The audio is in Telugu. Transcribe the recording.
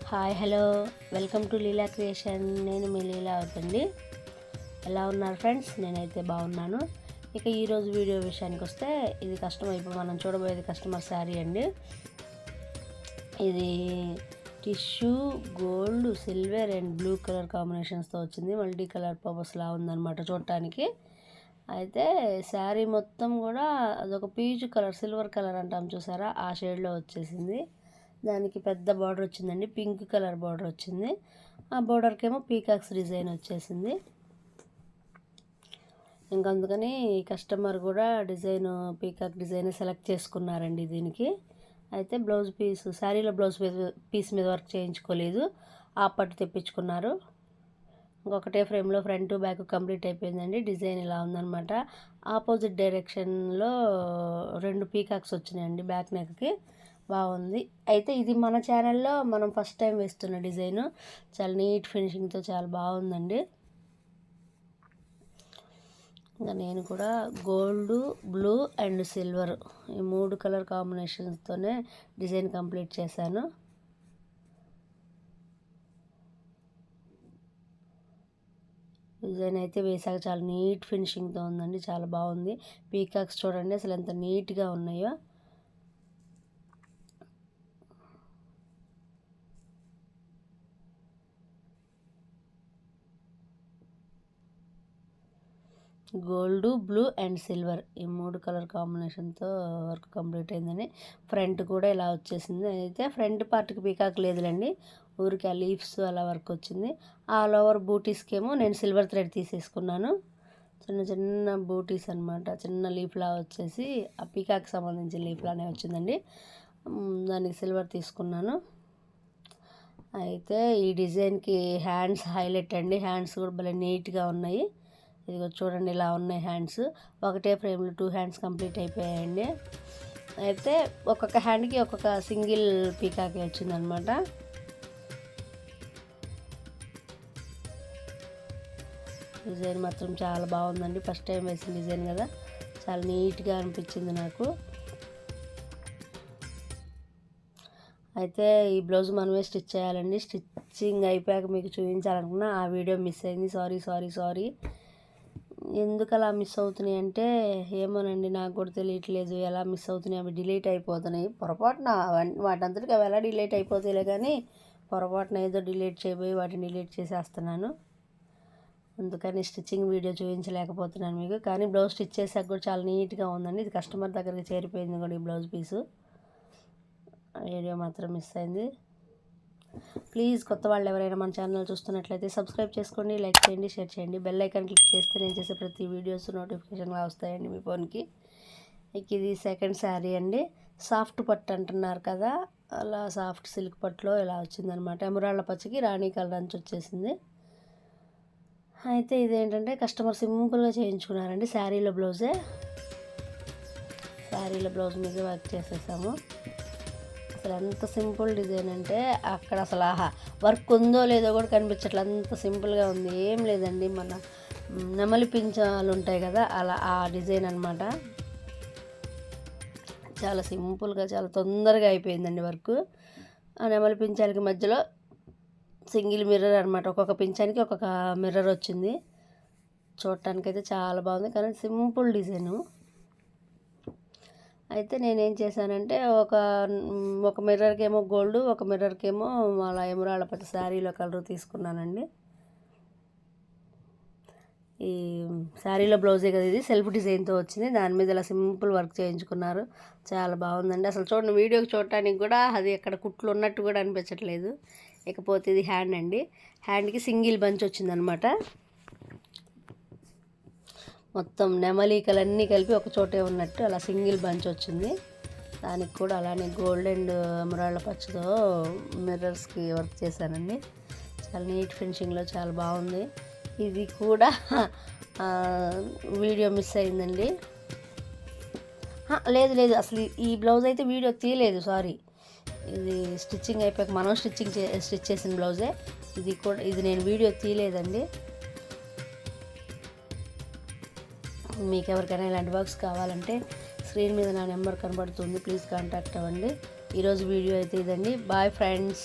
Hi hello welcome to Leela creation. నేను మీ లీలా అవుతండి. ఎలా ఉన్నారు ఫ్రెండ్స్? నేనైతే బాగున్నాను. ఇక ఈరోజు వీడియో విషయానికి వస్తే, ఇది ఇప్పుడు మనం చూడబోయేది కస్టమర్ శారీ అండి. ఇది tissue gold, silver and blue colour కాంబినేషన్స్తో వచ్చింది. మల్టీ కలర్ పర్పస్లా ఉందన్నమాట చూడటానికి. అయితే శారీ మొత్తం కూడా అదొక పీచు కలర్, సిల్వర్ కలర్ అంటాం చూసారా, ఆ షేడ్లో వచ్చేసింది. దానికి పెద్ద బార్డర్ వచ్చిందండి, పింక్ కలర్ బార్డర్ వచ్చింది. ఆ బార్డర్కి ఏమో పీకాక్స్ డిజైన్ వచ్చేసింది. ఇంకా అందుకని కస్టమర్ కూడా పీకాక్ డిజైన్ సెలెక్ట్ చేసుకున్నారండి దీనికి. అయితే బ్లౌజ్ పీస్, శారీలో బ్లౌజ్ పీస్ మీద వర్క్ చేయించుకోలేదు, ఆ పట్టు తెప్పించుకున్నారు. ఇంకొకటే ఫ్రేమ్లో ఫ్రంట్ బ్యాక్ కంప్లీట్ అయిపోయిందండి. డిజైన్ ఇలా ఉందన్నమాట. ఆపోజిట్ డైరెక్షన్లో 2 పీకాక్స్ వచ్చినాయండి బ్యాక్ నెక్కి. బాగుంది. అయితే ఇది మన ఛానల్లో మనం ఫస్ట్ టైం వేస్తున్న డిజైను. చాలా నీట్ ఫినిషింగ్తో చాలా బాగుందండి. ఇంకా నేను కూడా గోల్డ్, బ్లూ అండ్ సిల్వర్ ఈ 3 కలర్ కాంబినేషన్స్తోనే డిజైన్ కంప్లీట్ చేశాను. డిజైన్ అయితే వేసాక చాలా నీట్ ఫినిషింగ్తో ఉందండి, చాలా బాగుంది. పీకాక్స్ చూడండి అసలు ఎంత నీట్గా ఉన్నాయో. గోల్డ్, బ్లూ అండ్ సిల్వర్ ఈ 3 కలర్ కాంబినేషన్తో వర్క్ కంప్లీట్ అయిందని. ఫ్రంట్ కూడా ఇలా వచ్చేసింది. అయితే ఫ్రంట్ పార్ట్కి పీకాక్ లేదులేండి, ఊరికి ఆ లీవ్స్ అలా వర్క్ వచ్చింది. ఆల్ ఓవర్ బూటీస్కి ఏమో నేను సిల్వర్ థ్రెడ్ తీసేసుకున్నాను. చిన్న చిన్న బూటీస్ అనమాట, చిన్న లీఫ్లా వచ్చేసి ఆ పీకాక్కి సంబంధించిన లీఫ్లానే వచ్చిందండి. దానికి సిల్వర్ తీసుకున్నాను. అయితే ఈ డిజైన్కి హ్యాండ్స్ హైలైట్ అండి. హ్యాండ్స్ కూడా భలే నీట్గా ఉన్నాయి. ఇదిగో చూడండి, ఇలా ఉన్నాయి హ్యాండ్స్. ఒకటే ఫ్రేమ్లో 2 హ్యాండ్స్ కంప్లీట్ అయిపోయాయండి. అయితే ఒక్కొక్క హ్యాండ్కి ఒక్కొక్క సింగిల్ పీకాక్ వచ్చిందనమాట. డిజైన్ మాత్రం చాలా బాగుందండి. ఫస్ట్ టైం వేసిన డిజైన్ కదా, చాలా నీట్గా అనిపించింది నాకు. అయితే ఈ బ్లౌజ్ మనమే స్టిచ్ చేయాలండి. స్టిచ్చింగ్ అయిపోయాక మీకు చూపించాలనుకున్నా, ఆ వీడియో మిస్ అయింది. సారీ. ఎందుకు అలా మిస్ అవుతున్నాయి అంటే ఏమోనండి, నాకు కూడా తెలియట్లేదు ఎలా మిస్ అవుతున్నాయి. అవి డిలీట్ అయిపోతున్నాయి పొరపాటున. వాటంతటికి అవి ఎలా డిలీట్ అయిపోతాయిలే, కానీ పొరపాటున ఏదో డిలీట్ చేయబోయి వాటిని డిలీట్ చేసేస్తున్నాను. అందుకని స్టిచ్చింగ్ వీడియో చూపించలేకపోతున్నాను మీకు. కానీ బ్లౌజ్ స్టిచ్ చేసాక కూడా చాలా నీట్గా ఉందండి. ఇది కస్టమర్ దగ్గరికి చేరిపోయింది కూడా ఈ బ్లౌజ్ పీసు. వీడియో మాత్రం మిస్ అయింది. ప్లీజ్ కొత్త వాళ్ళు ఎవరైనా మన ఛానల్ చూస్తున్నట్లయితే సబ్స్క్రైబ్ చేసుకోండి, లైక్ చేయండి, షేర్ చేయండి. బెల్ ఐకాన్ క్లిక్ చేస్తే నేను చేసే ప్రతి వీడియోస్ నోటిఫికేషన్గా వస్తాయండి మీ ఫోన్కి. ఇది సెకండ్ శారీ అండి. సాఫ్ట్ పట్టు అంటున్నారు కదా, అలా సాఫ్ట్ సిల్క్ పట్టులో ఇలా వచ్చిందనమాట. ఎమరాళ్ళ పచ్చికి రాణి కలర్ అంచు వచ్చేసింది. అయితే ఇదేంటంటే కస్టమర్ సింపుల్గా చేయించుకున్నారండి. శారీలో బ్లౌజ్ మీద వర్క్ చేసేసాము. అసలు ఎంత సింపుల్ డిజైన్ అంటే అక్కడ అసలు వర్క్ ఉందో లేదో కూడా కనిపించట్లేదు, అంత సింపుల్గా ఉంది. ఏం లేదండి, మన నెమలి పించాలు ఉంటాయి కదా, అలా ఆ డిజైన్ అనమాట. చాలా సింపుల్గా చాలా తొందరగా అయిపోయిందండి వర్క్. ఆ నెమలి పించాలకి మధ్యలో సింగిల్ మిర్రర్ అనమాట. ఒక్కొక్క పించానికి ఒక్కొక్క మిర్రర్ వచ్చింది. చూడటానికైతే చాలా బాగుంది, కానీ సింపుల్ డిజైను. అయితే నేనేం చేశానంటే ఒక మిర్రర్కి ఏమో గోల్డ్, ఒక మిర్రర్కి ఏమో అలా ఎమరాళ్ళ పట్టు శారీలో కలర్ తీసుకున్నానండి. ఈ శారీలో బ్లౌజే కదా, ఇది సెల్ఫ్ డిజైన్తో వచ్చింది. దాని మీద ఇలా సింపుల్ వర్క్ చేయించుకున్నారు. చాలా బాగుందండి. అసలు చూడండి, వీడియోకి చూడటానికి కూడా అది ఎక్కడ కుట్లు ఉన్నట్టు కూడా అనిపించట్లేదు. ఇకపోతే ఇది హ్యాండ్ అండి. హ్యాండ్కి సింగిల్ బంచ్ వచ్చిందనమాట. మొత్తం నెమలికలన్నీ కలిపి ఒక చోటే ఉన్నట్టు అలా సింగిల్ బంచ్ వచ్చింది. దానికి కూడా అలానే గోల్డ్ అండ్ ఎమరాల్డ్ పచ్చతో మిర్రర్స్కి వర్క్ చేశానండి. చాలా నీట్ ఫినిషింగ్లో చాలా బాగుంది. ఇది కూడా వీడియో మిస్ అయిందండి. లేదు అసలు ఈ బ్లౌజ్ అయితే వీడియో తీయలేదు, సారీ. ఇది స్టిచ్చింగ్ అయిపోయాక మనం స్టిచ్ చేసిన బ్లౌజే. ఇది నేను వీడియో తీయలేదండి. మీకు ఎవరికైనా ఇలాంటి వర్క్స్ కావాలంటే స్క్రీన్ మీద నా నెంబర్ కనబడుతుంది, ప్లీజ్ కాంటాక్ట్ అవ్వండి. ఈరోజు వీడియో అయితే ఇదండి. Bye friends.